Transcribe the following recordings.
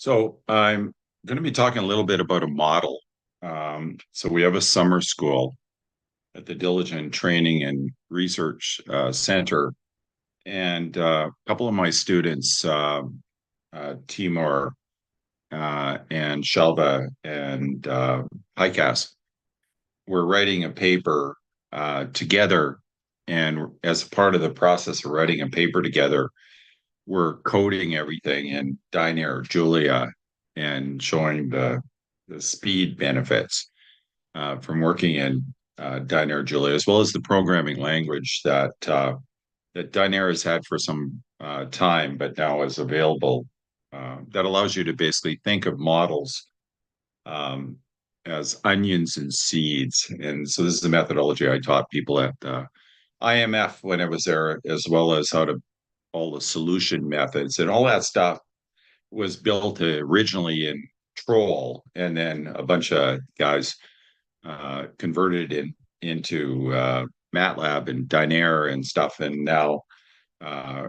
So I'm going to be talking a little bit about a model. So we have a summer school at the Diligent Training and Research Center, and a couple of my students, Timur and Shelva and Hikas, were writing a paper together. And as part of the process of writing a paper together, we're coding everything in Dynair Julia and showing the speed benefits from working in Dynair Julia, as well as the programming language that Dynair has had for some time, but now is available. That allows you to basically think of models um, as onions and seeds. And so this is the methodology I taught people at IMF when I was there, as well as how to all the solution methods and all that stuff was built originally in Troll, and then a bunch of guys converted it into MATLAB and Dynair and stuff, and now uh,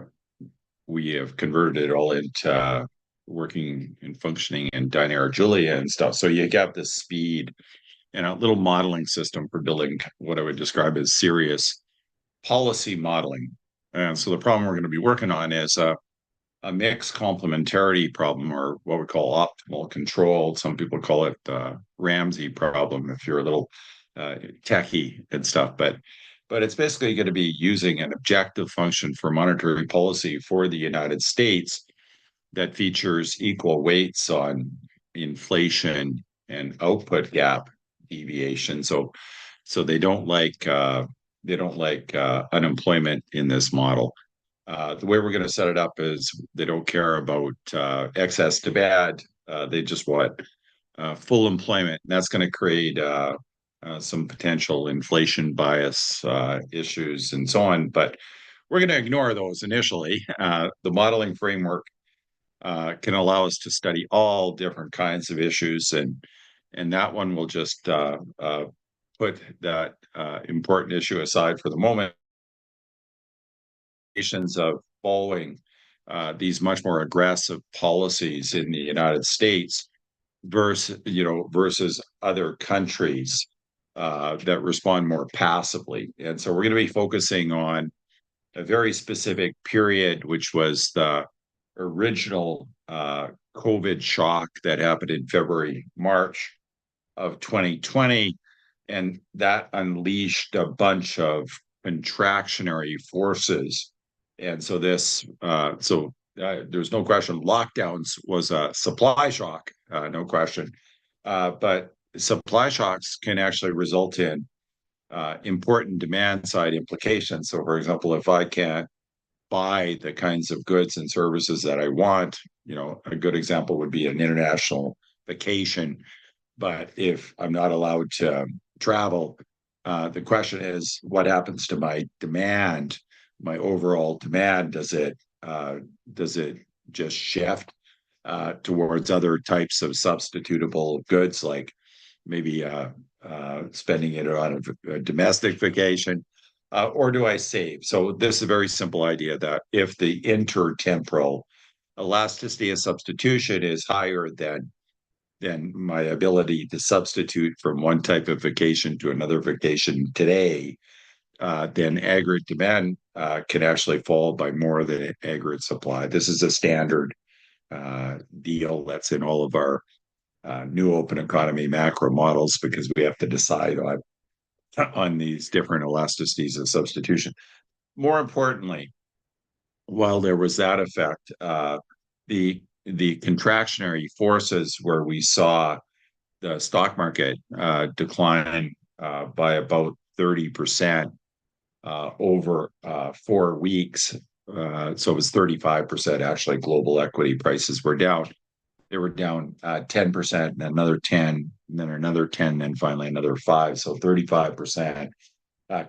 we have converted it all into working and functioning in Dynair Julia and stuff. So you got the speed and a little modeling system for building what I would describe as serious policy modeling. And so the problem we're going to be working on is a mixed complementarity problem, or what we call optimal control. Some people call it Ramsey problem if you're a little techie and stuff. But it's basically going to be using an objective function for monetary policy for the United States that features equal weights on inflation and output gap deviation. So they don't like unemployment in this model. The way we're going to set it up is they don't care about excess demand. They just want full employment. And that's going to create some potential inflation bias issues and so on. But we're going to ignore those initially. The modeling framework can allow us to study all different kinds of issues, and that one will just put that important issue aside for the moment. Of following these much more aggressive policies in the United States versus other countries that respond more passively. And so we're going to be focusing on a very specific period, which was the original COVID shock that happened in February, March of 2020. And that unleashed a bunch of contractionary forces. And so there's no question lockdowns was a supply shock, no question. But supply shocks can actually result in important demand side implications. So, for example, if I can't buy the kinds of goods and services that I want, a good example would be an international vacation. But if I'm not allowed to travel, the question is, what happens to my demand, my overall demand? Does it just shift towards other types of substitutable goods, like maybe spending it on a domestic vacation, or do I save? So this is a very simple idea that if the intertemporal elasticity of substitution is higher than my ability to substitute from one type of vacation to another vacation today, then aggregate demand can actually fall by more than aggregate supply. This is a standard deal that's in all of our new open economy macro models, because we have to decide on these different elasticities of substitution. More importantly, while there was that effect, the contractionary forces, where we saw the stock market decline by about 30% over 4 weeks. So it was 35% actually. Global equity prices were down. They were down 10%, and another 10, and then another 10, and finally another 5. So 35%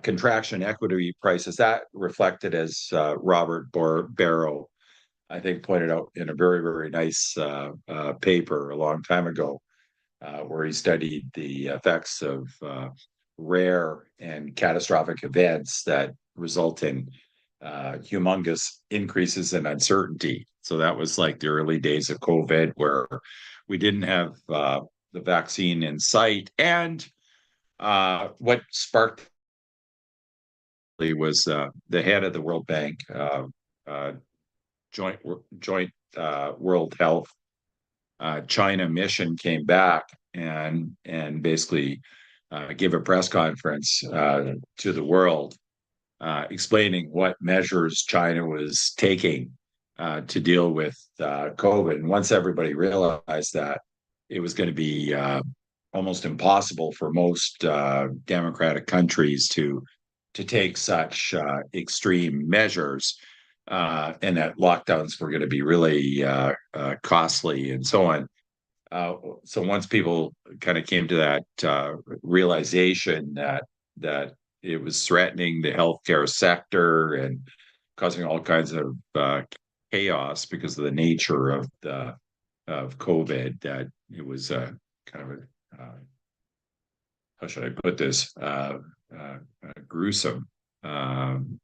contraction equity prices. That reflected, as Robert Barrow, I think, pointed out in a very, very nice paper a long time ago, where he studied the effects of rare and catastrophic events that result in humongous increases in uncertainty. So that was like the early days of COVID, where we didn't have the vaccine in sight. And what sparked was the head of the World Bank, uh, joint World Health China mission came back and basically gave a press conference to the world, explaining what measures China was taking to deal with COVID. And once everybody realized that it was going to be almost impossible for most democratic countries to take such extreme measures, and that lockdowns were going to be really costly and so on. So once people kind of came to that realization that it was threatening the healthcare sector and causing all kinds of chaos because of the nature of COVID, that it was kind of a how should I put this, gruesome, kind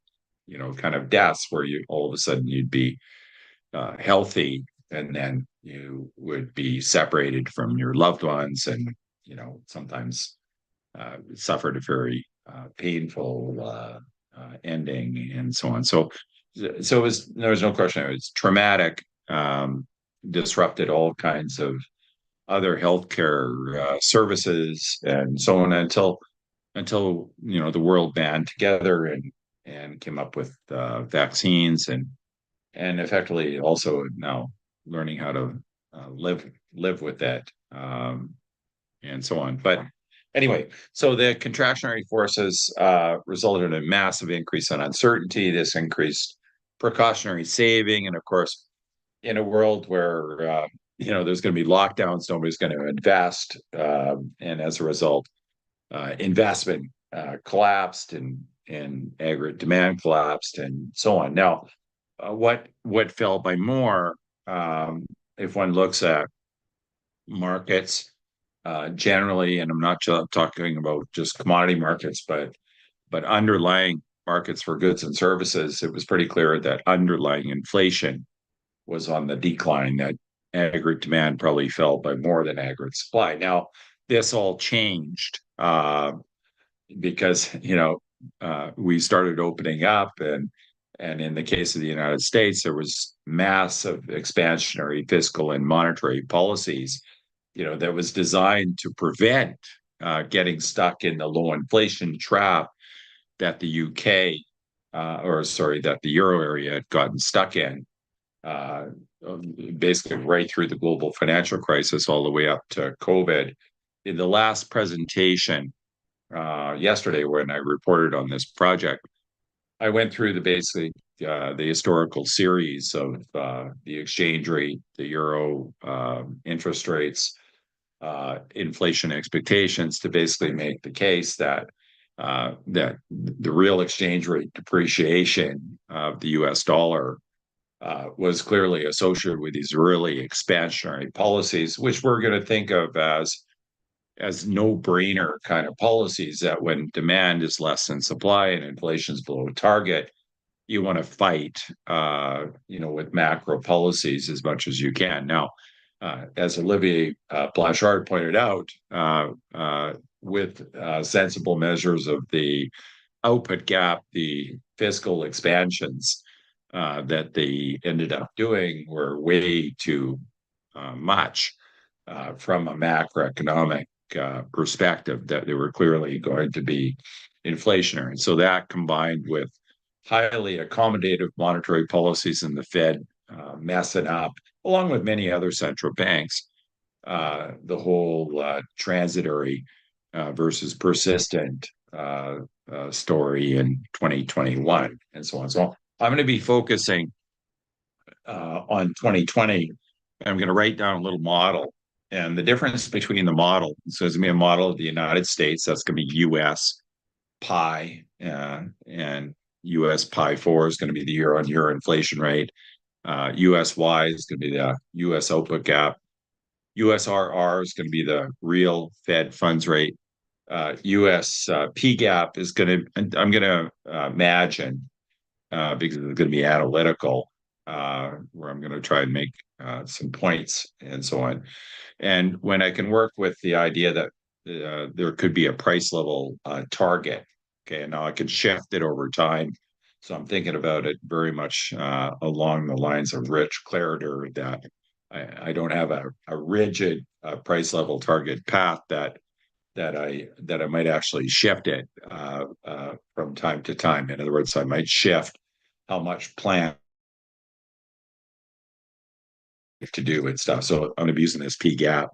of deaths where you all of a sudden you'd be healthy and then you would be separated from your loved ones and sometimes suffered a very painful ending and so on. So there was no question. It was traumatic, disrupted all kinds of other healthcare services and so on until the world band together and came up with vaccines and effectively also now learning how to live with that, and so on. But anyway, so the contractionary forces resulted in a massive increase in uncertainty. This increased precautionary saving, and of course, in a world where there's going to be lockdowns, nobody's going to invest, and as a result, investment collapsed and aggregate demand collapsed and so on. Now, what fell by more, if one looks at markets generally, and I'm not talking about just commodity markets, but underlying markets for goods and services, it was pretty clear that underlying inflation was on the decline, that aggregate demand probably fell by more than aggregate supply. Now, this all changed because we started opening up, and in the case of the United States, there was massive expansionary fiscal and monetary policies, that was designed to prevent getting stuck in the low inflation trap that the UK, that the euro area had gotten stuck in, uh, basically right through the global financial crisis all the way up to COVID. In the last presentation yesterday, when I reported on this project, I went through the historical series of the exchange rate, the euro, interest rates, inflation expectations, to basically make the case that the real exchange rate depreciation of the U.S. dollar was clearly associated with these really expansionary policies, which we're going to think of as no-brainer kind of policies, that when demand is less than supply and inflation is below target, you want to fight, with macro policies as much as you can. Now, as Olivier Blanchard pointed out, with sensible measures of the output gap, the fiscal expansions that they ended up doing were way too much from a macroeconomic perspective, that they were clearly going to be inflationary. So that, combined with highly accommodative monetary policies in the Fed messing up, along with many other central banks, the whole transitory versus persistent story in 2021 and so on. So I'm going to be focusing on 2020. I'm going to write down a little model. And the difference between the model, so there's going to be a model of the United States, that's going to be US pi, and US pi 4 is going to be the year-on-year inflation rate. USY is going to be the US output gap. USRR is going to be the real Fed funds rate. US P gap is going to, I'm going to imagine, because it's going to be analytical, where I'm going to try and make some points and so on. And when I can work with the idea that there could be a price level target, okay, and now I can shift it over time. So I'm thinking about it very much along the lines of Rich Clariter, that I don't have a rigid price level target path that I might actually shift it from time to time. In other words, I might shift how much plan to do and stuff. So I'm going to be using this P gap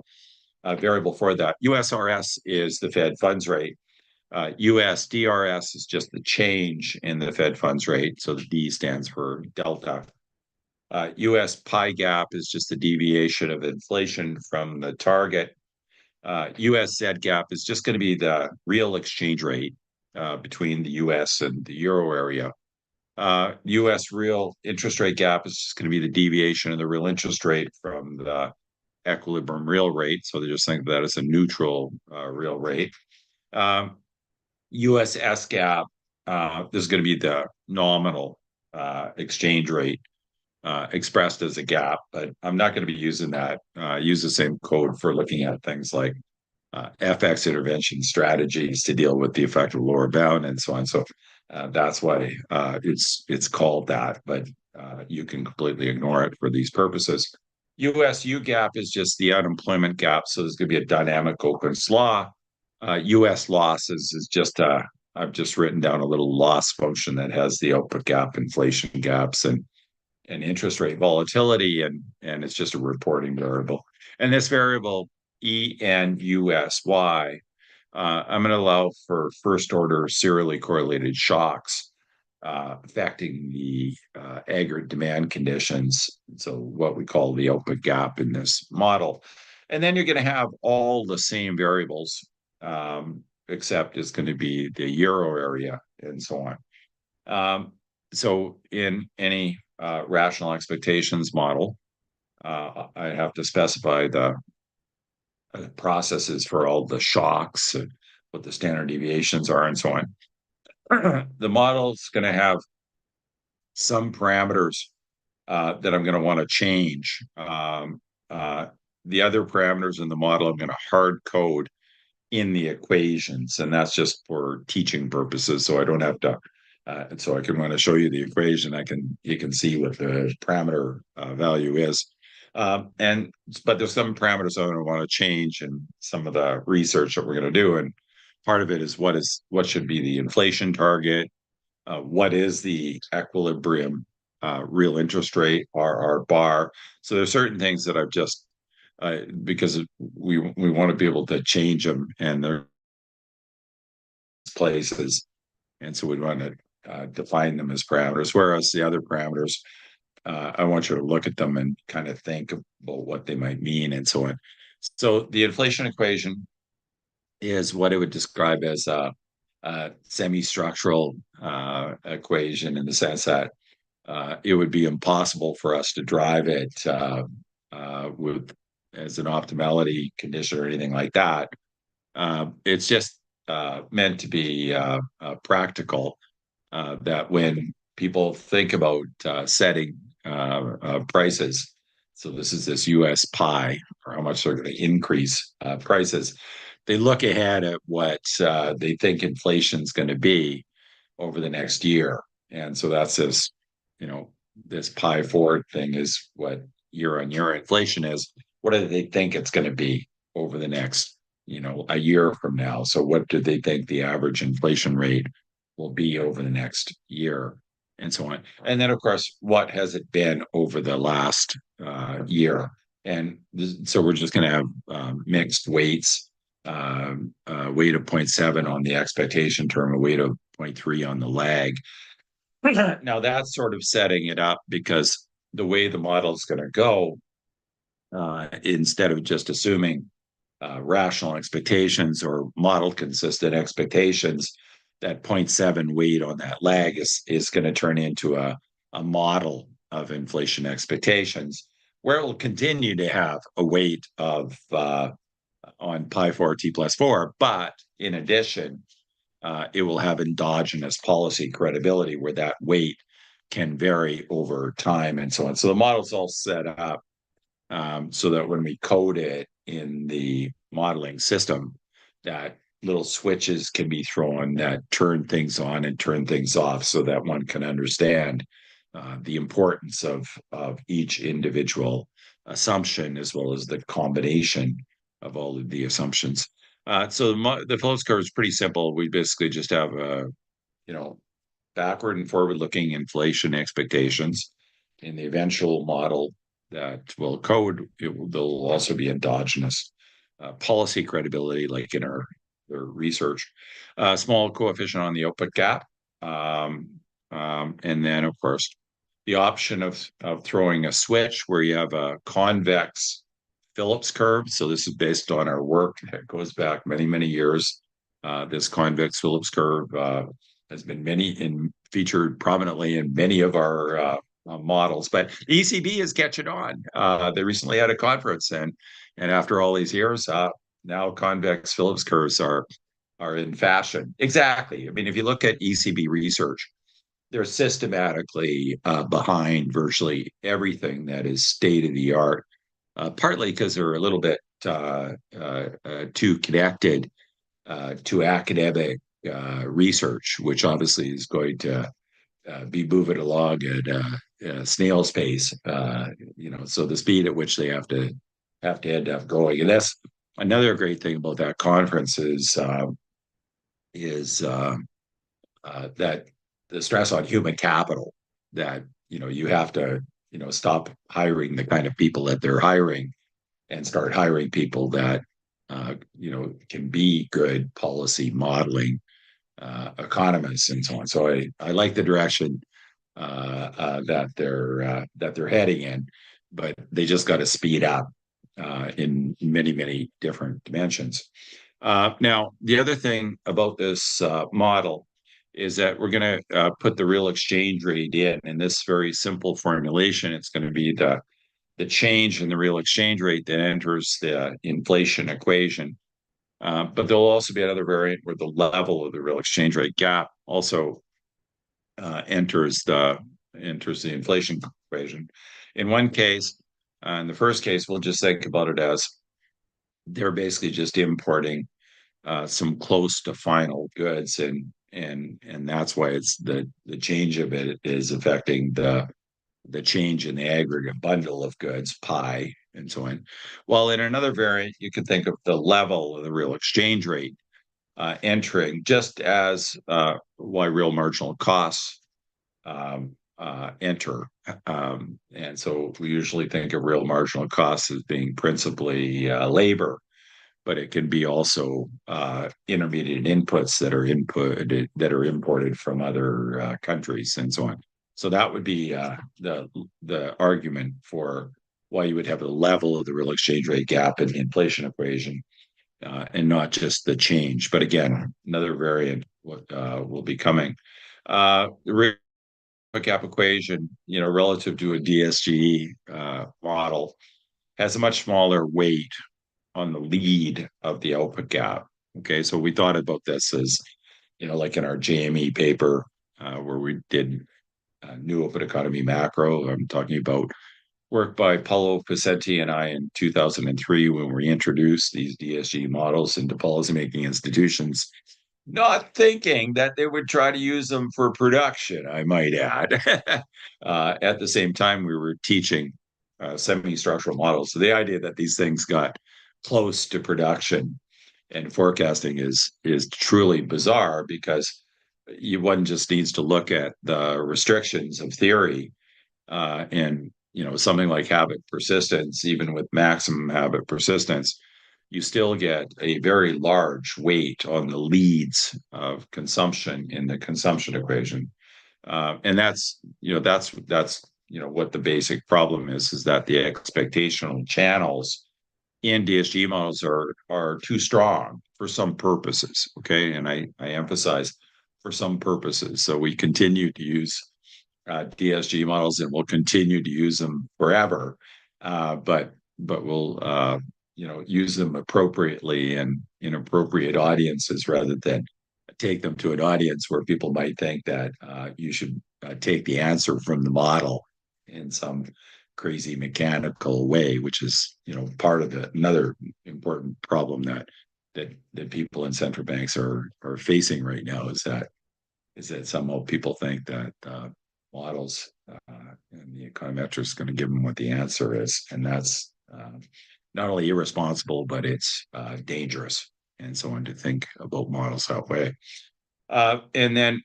variable for that. USRS is the Fed funds rate. USDRS is just the change in the Fed funds rate. So the D stands for delta. US pi gap is just the deviation of inflation from the target. US Z gap is just going to be the real exchange rate between the US and the euro area. US real interest rate gap is just going to be the deviation of the real interest rate from the equilibrium real rate. So they just think of that as a neutral real rate. US S gap, this is going to be the nominal exchange rate expressed as a gap, but I'm not going to be using that. Use the same code for looking at things like FX intervention strategies to deal with the effect of lower bound and so on. So that's why it's called that, but you can completely ignore it for these purposes. USU gap is just the unemployment gap. So there's going to be a dynamic Oakland's law. US losses is just I've just written down a little loss function that has the output gap, inflation gaps, and interest rate volatility, and it's just a reporting variable. And this variable ENUSY, I'm going to allow for first order serially correlated shocks affecting the aggregate demand conditions. So what we call the output gap in this model. And then you're going to have all the same variables, except it's going to be the euro area and so on. So in any rational expectations model, I have to specify the processes for all the shocks, what the standard deviations are, and so on. The model is going to have some parameters that I'm going to want to change. The other parameters in the model, I'm going to hard code in the equations, and that's just for teaching purposes. So I don't have to. So I can, when I show you the equation, you can see what the parameter value is. But there's some parameters I'm going to want to change in some of the research that we're going to do. And part of it is what should be the inflation target, what is the equilibrium real interest rate, RR bar. So there's certain things that I've just because we want to be able to change them, and there's places, and so we want to define them as parameters. Whereas the other parameters, I want you to look at them and kind of think about what they might mean and so on. So the inflation equation is what I would describe as a semi-structural equation, in the sense that it would be impossible for us to drive it with as an optimality condition or anything like that. It's just meant to be practical, that when people think about setting prices, so this is this US pie, or how much they're going to increase prices, they look ahead at what they think inflation is going to be over the next year. And so that's this, this pie forward thing is what year-on-year inflation is. What do they think it's going to be over the next, a year from now? So what do they think the average inflation rate will be over the next year, and so on? And then, of course, what has it been over the last year? And so we're just going to have mixed weights, weight of 0.7 on the expectation term, a weight of 0.3 on the lag. Now that's sort of setting it up, because the way the model is going to go, instead of just assuming rational expectations or model consistent expectations, that 0.7 weight on that lag is going to turn into a model of inflation expectations, where it will continue to have a weight of on pi 4 t plus 4, but in addition, it will have endogenous policy credibility, where that weight can vary over time and so on. So the model's all set up so that when we code it in the modeling system, that little switches can be thrown that turn things on and turn things off so that one can understand the importance of each individual assumption as well as the combination of all of the assumptions. So the Phillips curve is pretty simple. We basically just have you know, backward and forward-looking inflation expectations in the eventual model that will code. There'll also be endogenous policy credibility, like in our research. Small coefficient on the output gap, and then of course the option of throwing a switch where you have a convex Phillips curve. So this is based on our work that goes back many years. This convex Phillips curve has been featured prominently in many of our models, but ECB is catching on. They recently had a conference, and after all these years, now convex Phillips curves are in fashion. Exactly. I mean, if you look at ECB research, they're systematically behind virtually everything that is state of the art. Partly because they're a little bit too connected to academic research, which obviously is going to be moving along at snail's pace. So the speed at which they have to end up going, and that's another great thing about that conference is that the stress on human capital, that you have to stop hiring the kind of people that they're hiring and start hiring people that can be good policy modeling economists and so on. So I like the direction that they're heading in, but they just got to speed up in many different dimensions. Now, the other thing about this model is that we're going to put the real exchange rate in this very simple formulation. It's going to be the change in the real exchange rate that enters the inflation equation. But there'll also be another variant where the level of the real exchange rate gap also enters the inflation equation. In one case, in the first case, we'll just think about it as they're basically just importing some close to final goods, and that's why it's the change of it is affecting the change in the aggregate bundle of goods, pi, and so on. While in another variant, you can think of the level of the real exchange rate entering just as why real marginal costs enter. And so we usually think of real marginal costs as being principally labor, but it can be also intermediate inputs that are imported from other countries and so on. So that would be the argument for why you would have the level of the real exchange rate gap in the inflation equation, and not just the change. But again, another variant will be coming. The real gap equation, relative to a DSG model, has a much smaller weight on the lead of the output gap. Okay, so we thought about this as, like in our JME paper where we did new open economy macro. I'm talking about work by Paulo Picenti and I in 2003 when we introduced these DSG models into policymaking institutions, not thinking that they would try to use them for production, I might add. At the same time, we were teaching semi-structural models. So the idea that these things got close to production and forecasting is truly bizarre, because one just needs to look at the restrictions of theory, and something like habit persistence. Even with maximum habit persistence, you still get a very large weight on the leads of consumption in the consumption equation, and that's what the basic problem is that the expectational channels in DSG models are too strong for some purposes. Okay, and I emphasize for some purposes. So we continue to use DSG models, and we'll continue to use them forever. But we'll use them appropriately and in appropriate audiences, rather than take them to an audience where people might think that you should take the answer from the model in some crazy mechanical way, which is part of another important problem that people in central banks are facing right now is that somehow people think that models and the econometrics is going to give them what the answer is, and that's not only irresponsible, but it's dangerous and so on to think about models that way. And then,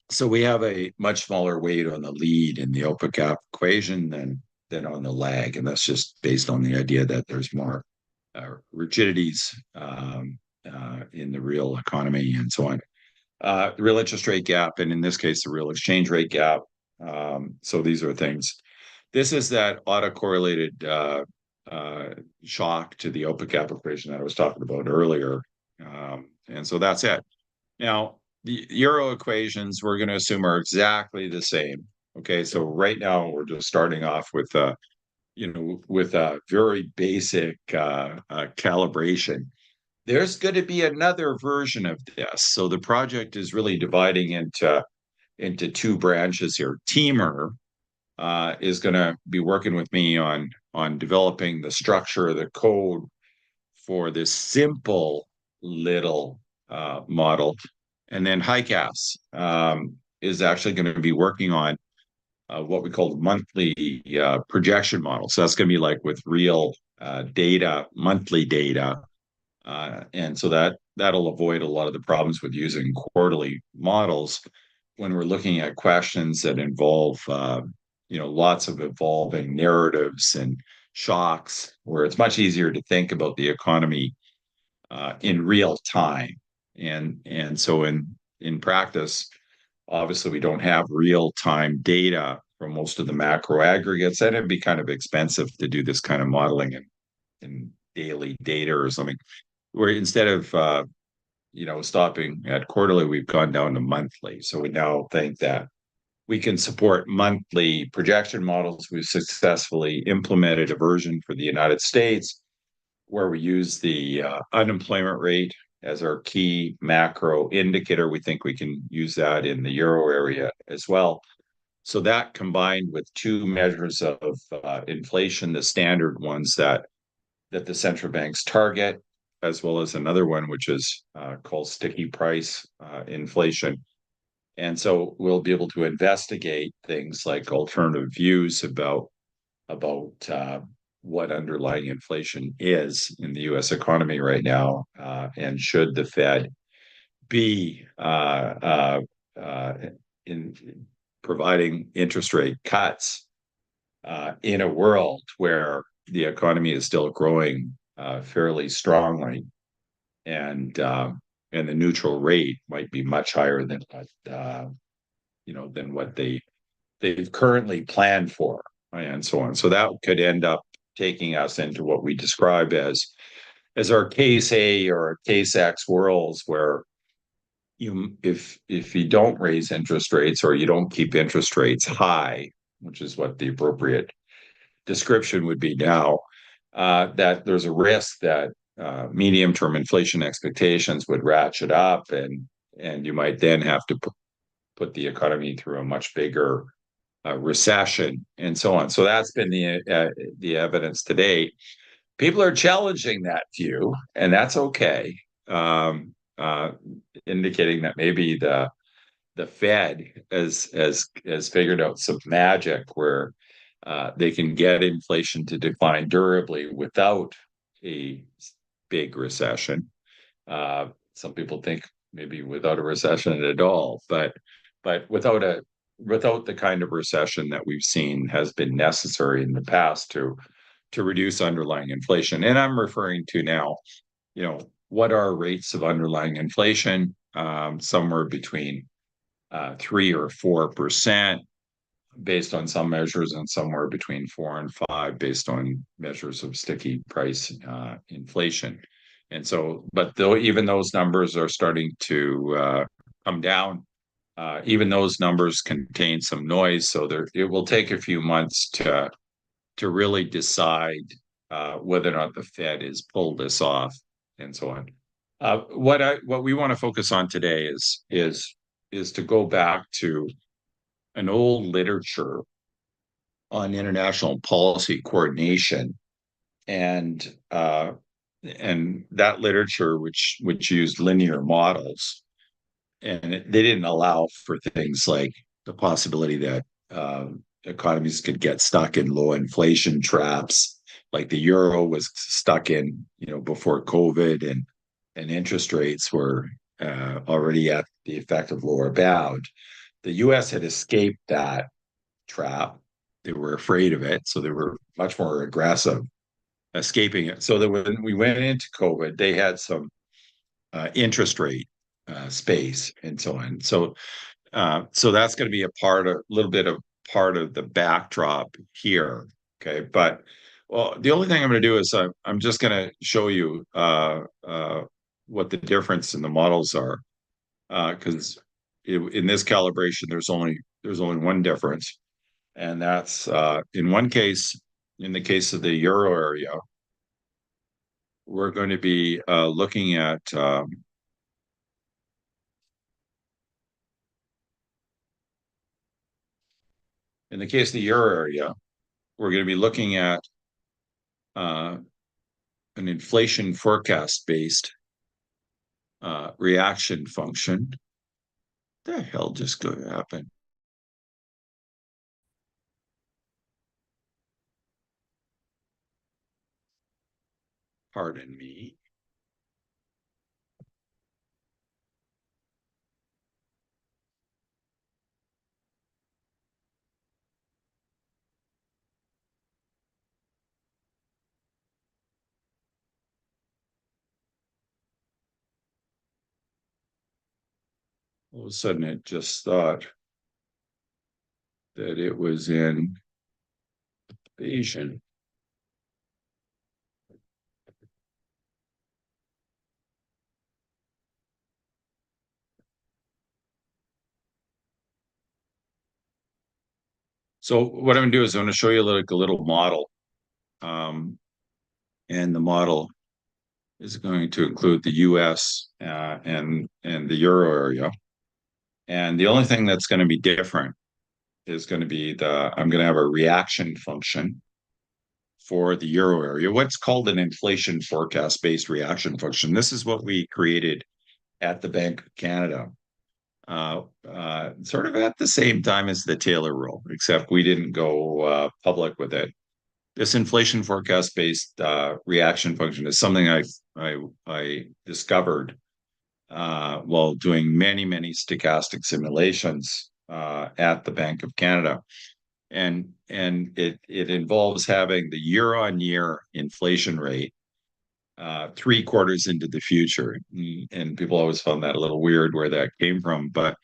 so we have a much smaller weight on the lead in the open gap equation than on the lag, and that's just based on the idea that there's more rigidities in the real economy and so on. The real interest rate gap, and in this case, the real exchange rate gap. So these are things. This is that autocorrelated shock to the open gap equation that I was talking about earlier. And so that's it. Now, the euro equations we're going to assume are exactly the same. Okay, so right now we're just starting off with with a very basic calibration. There's going to be another version of this. So the project is really dividing into two branches here. Teamer is going to be working with me on developing the structure of the code for this simple little model. And then HiCAS is actually going to be working on what we call monthly projection model. So that's going to be like with real data, monthly data. And so that'll avoid a lot of the problems with using quarterly models when we're looking at questions that involve lots of evolving narratives and shocks, where it's much easier to think about the economy in real time. And so in practice, obviously we don't have real time data from most of the macro aggregates, and it'd be kind of expensive to do this kind of modeling in daily data or something. Where instead of stopping at quarterly, we've gone down to monthly. So we now think that we can support monthly projection models. We've successfully implemented a version for the United States where we use the unemployment rate as our key macro indicator. We think we can use that in the euro area as well. So that combined with two measures of inflation, the standard ones that the central banks target, as well as another one which is called sticky price inflation. And so we'll be able to investigate things like alternative views about what underlying inflation is in the U.S. economy right now, and should the Fed be in providing interest rate cuts in a world where the economy is still growing fairly strongly, and the neutral rate might be much higher than what they've currently planned for, and so on. So that could end up taking us into what we describe as our case A or case X worlds, where if you don't raise interest rates or you don't keep interest rates high, which is what the appropriate description would be now, that there's a risk that medium-term inflation expectations would ratchet up, and you might then have to put the economy through a much bigger recession and so on. So that's been the evidence to date. People are challenging that view, and that's okay, indicating that maybe the Fed has figured out some magic where they can get inflation to decline durably without a big recession. Some people think maybe without a recession at all, but without the kind of recession that we've seen has been necessary in the past to reduce underlying inflation. And I'm referring to now, what are rates of underlying inflation? Somewhere between 3 or 4% based on some measures, and somewhere between 4 and 5 based on measures of sticky price inflation. And so, but though even those numbers are starting to come down, even those numbers contain some noise. So it will take a few months to really decide whether or not the Fed has pulled this off, and so on. What we want to focus on today is to go back to an old literature on international policy coordination, and that literature, which used linear models, and they didn't allow for things like the possibility that economies could get stuck in low inflation traps, like the euro was stuck in, before COVID, and interest rates were already at the effective lower bound. The U.S. had escaped that trap. They were afraid of it, so they were much more aggressive escaping it. So that when we went into COVID, they had some interest rate space and so on. So that's going to be a little bit of part of the backdrop here. Okay, but well, the only thing I'm going to do is I'm just going to show you what the difference in the models are, because in this calibration there's only one difference, and that's in one case, in the case of the euro area, we're going to be looking at in the case of the euro area, we're going to be looking at uh, an inflation forecast based reaction function. What the hell just going to happen? Pardon me. All of a sudden, it just thought that it was in Asian. So what I'm going to do is I'm going to show you a little model, um, and the model is going to include the U.S. And the euro area. And the only thing that's going to be different is going to be I'm going to have a reaction function for the euro area, what's called an inflation forecast based reaction function. This is what we created at the Bank of Canada, sort of at the same time as the Taylor rule, except we didn't go public with it. This inflation forecast based reaction function is something I discovered while doing many stochastic simulations at the Bank of Canada, and it involves having the year-on-year inflation rate 3 quarters into the future. And people always found that a little weird where that came from, but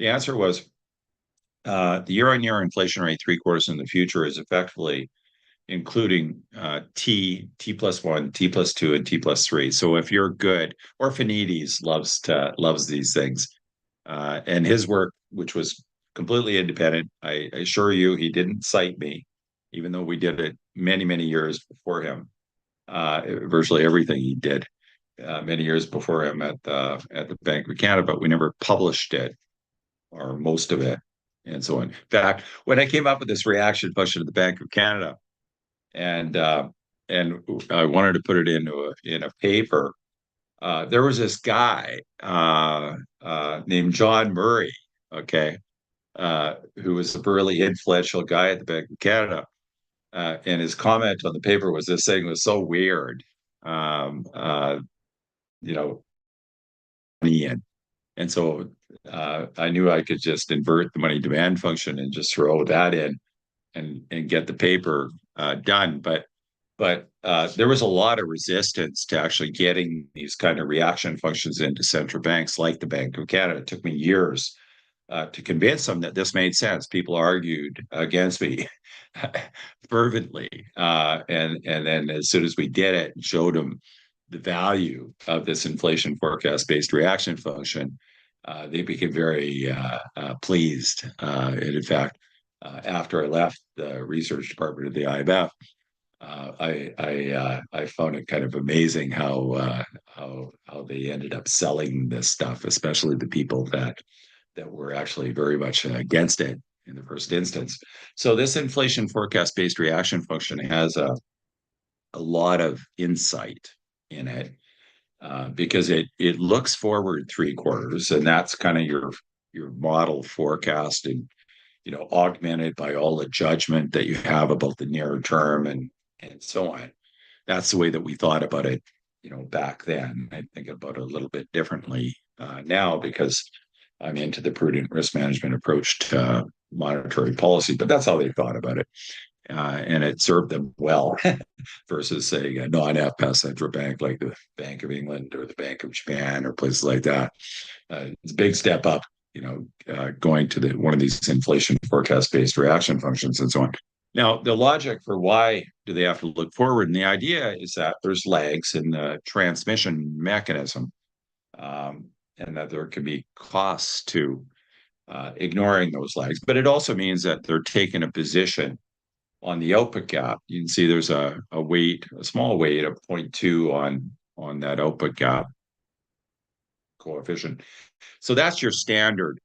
the answer was the year-on-year inflation rate 3 quarters in the future is effectively including t plus 1, t plus 2, and t plus 3. So if you're good, Orphanides loves these things, and his work, which was completely independent, I assure you, he didn't cite me, even though we did it many years before him. Virtually everything he did many years before him at the Bank of Canada, but we never published it, or most of it, and so on. In fact, when I came up with this reaction function at the Bank of Canada, and I wanted to put it in a paper, there was this guy named John Murray, okay, who was a really influential guy at the Bank of Canada. And his comment on the paper was, this thing was so weird. Um, uh, you know, and so I knew I could just invert the money demand function and just throw that in and get the paper done. But there was a lot of resistance to actually getting these kind of reaction functions into central banks like the Bank of Canada. It took me years to convince them that this made sense. People argued against me fervently, and then as soon as we did it and showed them the value of this inflation forecast based reaction function, they became very pleased. And in fact, after I left the research department of the IMF, I found it kind of amazing how they ended up selling this stuff, especially the people that were actually very much against it. in the first instance. So this inflation forecast-based reaction function has a lot of insight in it, because it looks forward 3 quarters, and that's kind of your model forecast, and augmented by all the judgment that you have about the near term and so on. That's the way that we thought about it, back then. I think about it a little bit differently now, because I'm into the prudent risk management approach to monetary policy, but that's how they thought about it. And it served them well versus, say, a non-FPAS central bank like the Bank of England or the Bank of Japan or places like that. It's a big step up, going to one of these inflation forecast-based reaction functions and so on. Now, the logic for why do they have to look forward, and the idea is that there's lags in the transmission mechanism, and that there can be costs to ignoring those lags. But it also means that they're taking a position on the output gap. You can see there's a small weight of 0.2 on that output gap coefficient. So that's your standard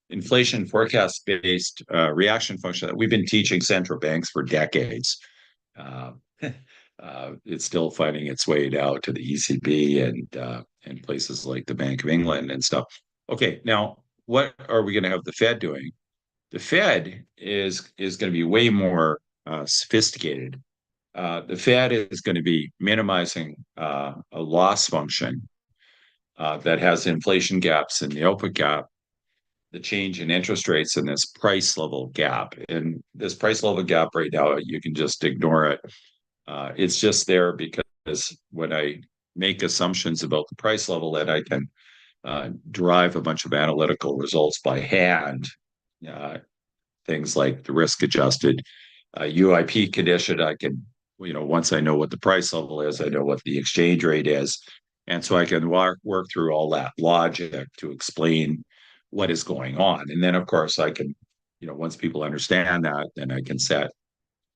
inflation forecast-based reaction function that we've been teaching central banks for decades. It's still finding its way now to the ECB and places like the Bank of England and stuff. Okay, now what are we going to have the Fed doing? The Fed is going to be way more sophisticated. The Fed is going to be minimizing a loss function that has inflation gaps in the output gap, the change in interest rates, and this price level gap. And this price level gap right now, you can just ignore it. It's just there because when I make assumptions about the price level, that I can derive a bunch of analytical results by hand. Things like the risk adjusted UIP condition, I can, once I know what the price level is, I know what the exchange rate is. And so I can work through all that logic to explain what is going on. And then, of course, I can, once people understand that, then I can set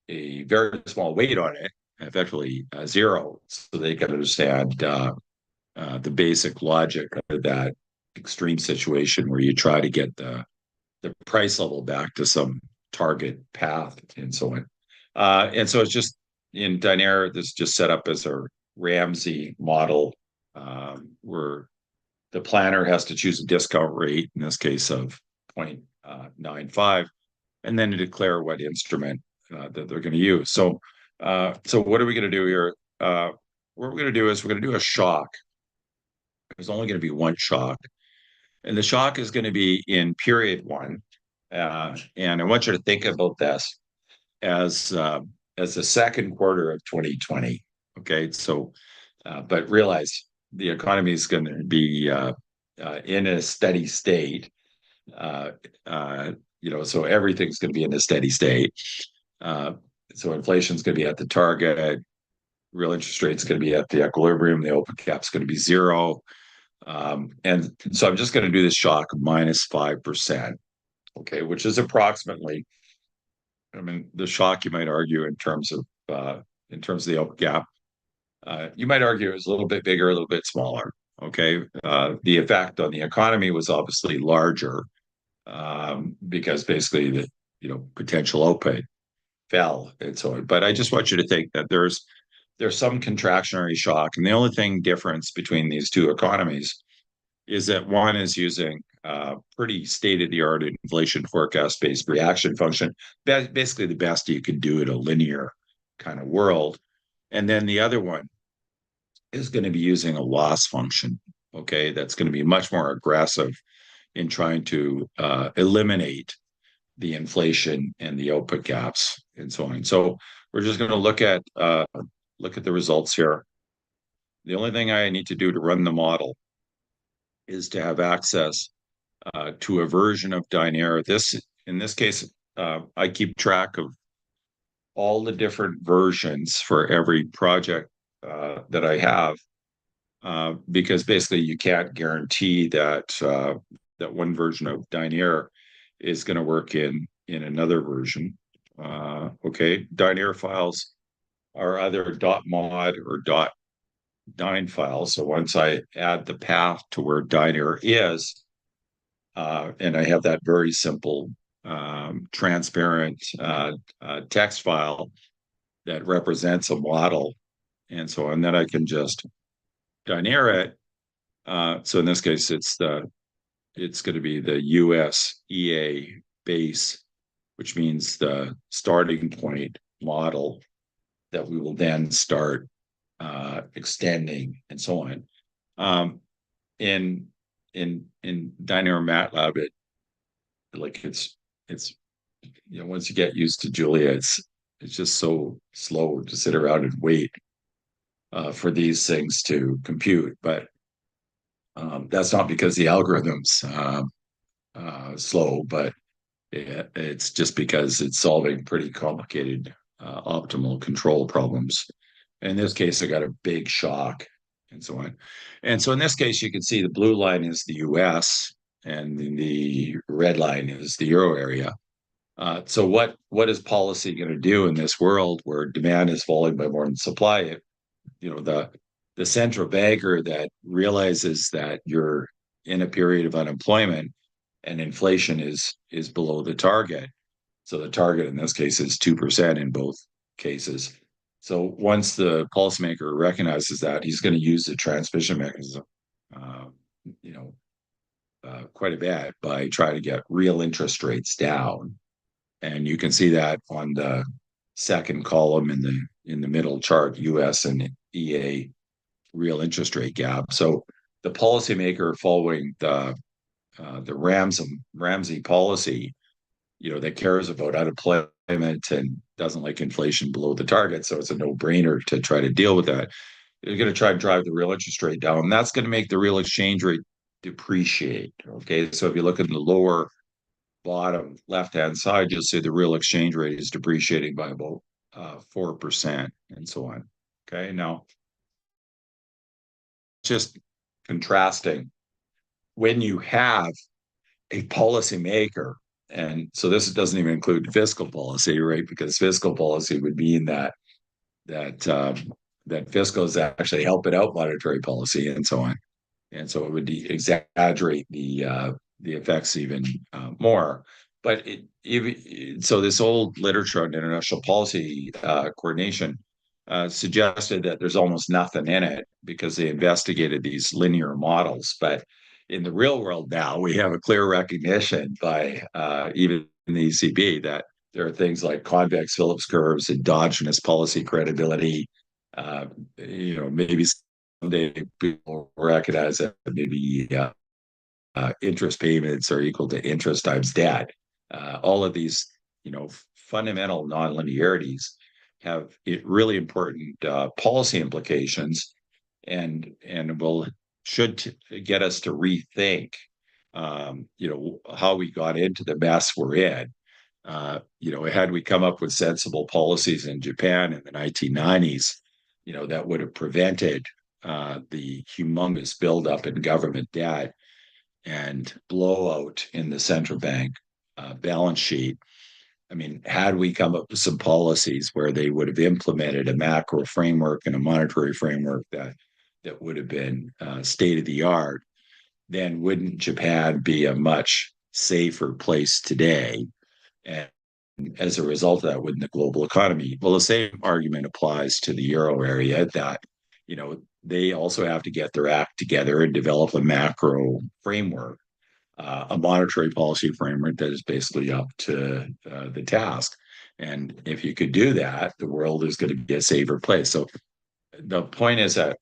a very small weight on it, effectively zero, so they can understand the basic logic of that extreme situation where you try to get the price level back to some target path and so on. And so it's just in Dynair, this is just set up as a Ramsey model, where the planner has to choose a discount rate, in this case of 0.95, and then to declare what instrument that they're going to use. So what are we going to do here? What we're going to do is we're going to do a shock. There's only going to be one shock. And the shock is going to be in period one. And I want you to think about this as the second quarter of 2020. Okay, so but realize the economy is going to be in a steady state. So everything's going to be in a steady state. So inflation's going to be at the target. Real interest rate's going to be at the equilibrium. The open cap's going to be zero. And so I'm just going to do this shock of minus 5%. Okay, which is approximately, the shock, you might argue, in terms of the open gap, you might argue is a little bit bigger, a little bit smaller. Okay, the effect on the economy was obviously larger, because basically the potential output fell and so on. But I just want you to think that there's some contractionary shock, and the only thing difference between these two economies is that one is using pretty state-of-the-art inflation forecast-based reaction function, basically the best you can do in a linear kind of world. And then the other one is going to be using a loss function, okay, that's going to be much more aggressive in trying to eliminate the inflation and the output gaps and so on. So we're just going to look at the results here. The only thing I need to do to run the model is to have access to a version of Dynair. In this case, I keep track of all the different versions for every project that I have, because basically you can't guarantee that one version of Dynair is going to work in another version. Okay, Dynair files are either .mod or .9 files. So once I add the path to where Dynair is, and I have that very simple transparent text file that represents a model, and so on, that I can just dynare it. So in this case, it's going to be the USEA base, which means the starting point model that we will then start extending and so on. In Dynamo MATLAB, it's once you get used to Julia, it's just so slow to sit around and wait for these things to compute. But that's not because the algorithm's slow, but it's just because it's solving pretty complicated optimal control problems. In this case, I got a big shock and so on. And so in this case, you can see the blue line is the US and the red line is the euro area. So what is policy going to do in this world where demand is falling by more than supply? The central banker that realizes that you're in a period of unemployment and inflation is below the target. So the target in this case is 2% in both cases. So once the policymaker recognizes that, he's going to use the transmission mechanism, quite a bit by trying to get real interest rates down. And you can see that on the second column in the middle chart, US and EA real interest rate gap. So the policymaker following the Ramsey policy, that cares about unemployment and doesn't like inflation below the target. So it's a no-brainer to try to deal with that. You're going to try to drive the real interest rate down. And that's going to make the real exchange rate depreciate. Okay. So if you look at the lower bottom left-hand side, you'll see the real exchange rate is depreciating by about 4% and so on. Okay. Now, just contrasting when you have a policymaker, and so this doesn't even include fiscal policy, right? Because fiscal policy would mean that fiscal is actually helping out monetary policy and so on, and so it would exaggerate the effects even more. But so this old literature on international policy coordination suggested that there's almost nothing in it because they investigated these linear models. But in the real world now, we have a clear recognition by even the ECB that there are things like convex Phillips curves, endogenous policy credibility. Maybe someday people recognize that maybe interest payments are equal to interest times debt. All of these, fundamental nonlinearities have really important policy implications, and should get us to rethink, how we got into the mess we're in. Had we come up with sensible policies in Japan in the 1990s, that would have prevented the humongous buildup in government debt and blowout in the central bank balance sheet. I mean, had we come up with some policies where they would have implemented a macro framework and a monetary framework that would have been state of the art, then wouldn't Japan be a much safer place today? And as a result of that, wouldn't the global economy? Well, the same argument applies to the euro area that, they also have to get their act together and develop a macro framework, a monetary policy framework that is basically up to the task. And if you could do that, the world is going to be a safer place. So the point is that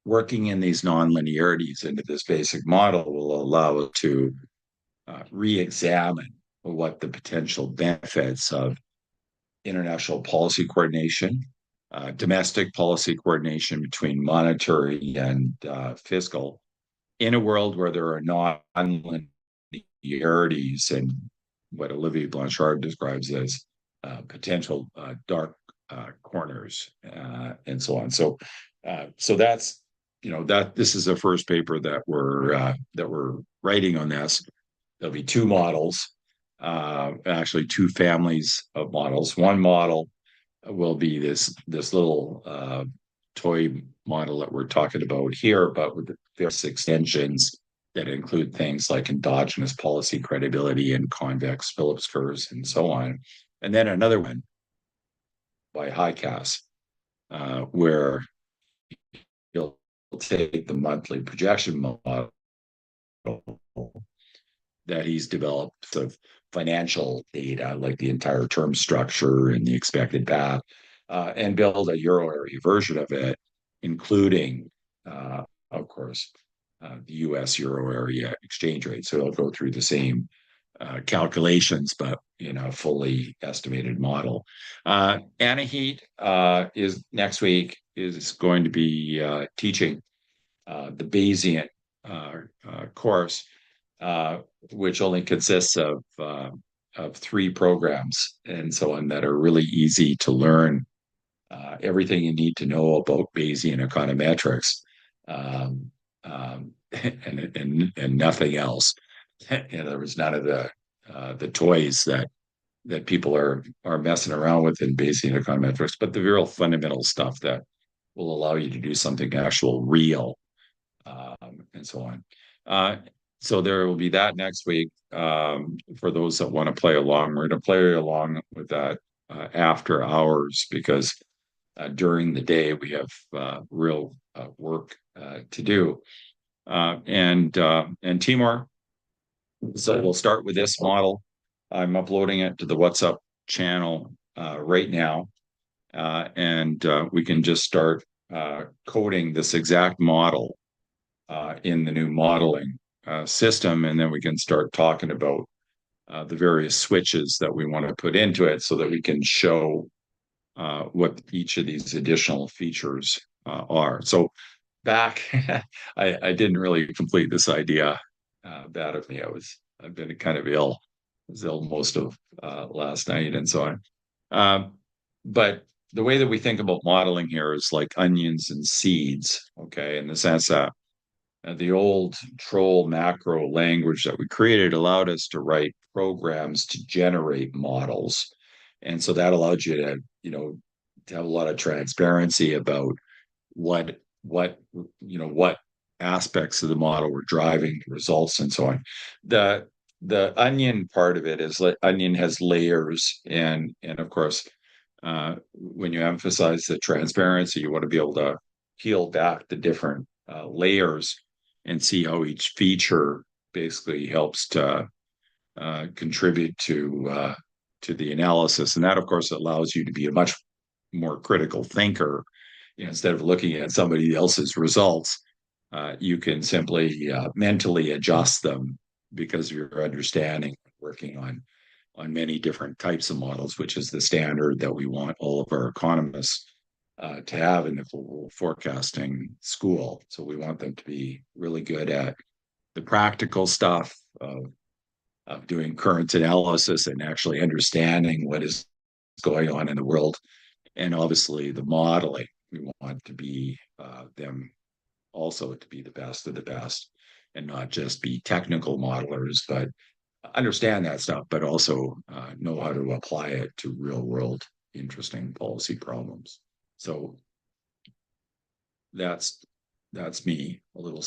working in these nonlinearities into this basic model will allow us to re-examine what the potential benefits of international policy coordination, domestic policy coordination between monetary and fiscal, in a world where there are non-linearities and what Olivier Blanchard describes as potential dark corners and so on. So that's that this is the first paper that we're writing on this. There'll be two models, actually two families of models. One model will be this little toy model that we're talking about here, but with various extensions that include things like endogenous policy credibility and convex Phillips curves and so on. And then another one by HiCAS, where you'll take the monthly projection model that he's developed of financial data, like the entire term structure and the expected path, and build a euro area version of it, including, of course, the US euro area exchange rate. So it'll go through the same calculations, but in a fully estimated model. Anahit is next week is going to be teaching the Bayesian course, which only consists of 3 programs and so on that are really easy to learn. Everything you need to know about Bayesian econometrics, and nothing else. There was none of the toys that people are messing around with in Bayesian econometrics, but the real fundamental stuff that will allow you to do something actual real, and so on. So there will be that next week, for those that want to play along. We're going to play along with that after hours, because during the day we have real work to do. And Timur, so we'll start with this model. I'm uploading it to the WhatsApp channel right now, and we can just start coding this exact model in the new modeling system, and then we can start talking about the various switches that we want to put into it so that we can show what each of these additional features are. So back, I didn't really complete this idea. Bad of me. I've been kind of ill. I was ill most of last night and so on. But the way that we think about modeling here is like onions and seeds, okay, in the sense that the old troll macro language that we created allowed us to write programs to generate models. And so that allowed you to, to have a lot of transparency about what aspects of the model were driving the results and so on. The onion part of it is like onion has layers, and of course, when you emphasize the transparency, you want to be able to peel back the different layers and see how each feature basically helps to contribute to the analysis. And that, of course, allows you to be a much more critical thinker. Instead of looking at somebody else's results, you can simply mentally adjust them because of your understanding, working on many different types of models, which is the standard that we want all of our economists to have in the global forecasting school. So we want them to be really good at the practical stuff of doing current analysis and actually understanding what is going on in the world. And obviously the modeling, we want to be them also to be the best of the best and not just be technical modelers, but understand that stuff, but also know how to apply it to real world interesting policy problems. So that's me a little